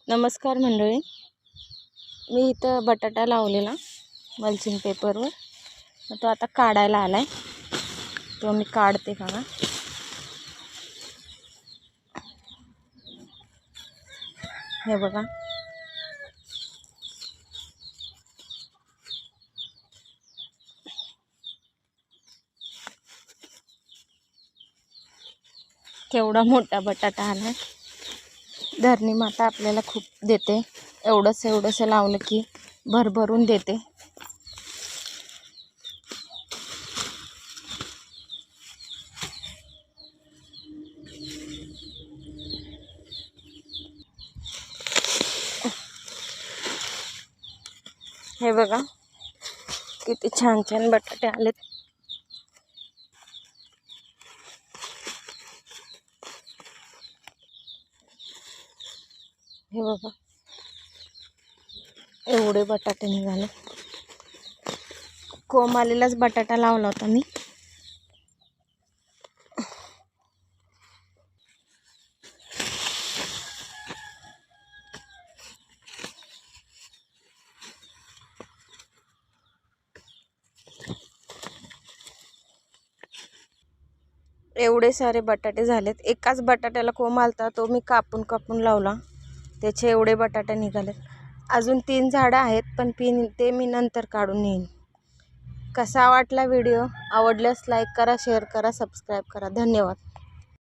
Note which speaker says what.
Speaker 1: नमस्कार मंडळी, मी इथं बटाटा लावलेला मल्चिंग पेपरवर. तो आता काढायला आलाय, तो मी काढते बघा. हे बघा, केवढा मोठा बटाटा आलाय. धरणी माता आपल्याला खूप देते, एवढंसं लावलं की भरभरून देते. हे बघा किती छान छान बटाटे आलेत. हे बघा, एवढे बटाटे निघाले. कोमालीलाच बटाटा लावला होता मी. एवढे सारे बटाटे झालेत. एकाच बटाट्याला कोंब आलता, तो मी कापून लावला. त्याचे एवढे बटाटे निघालेत. अजून 3 झाडं आहेत, पण ते मी नंतर काढून नेईन. कसा वाटला व्हिडिओ? आवडल्यास लाईक करा, शेअर करा, सबस्क्राईब करा. धन्यवाद.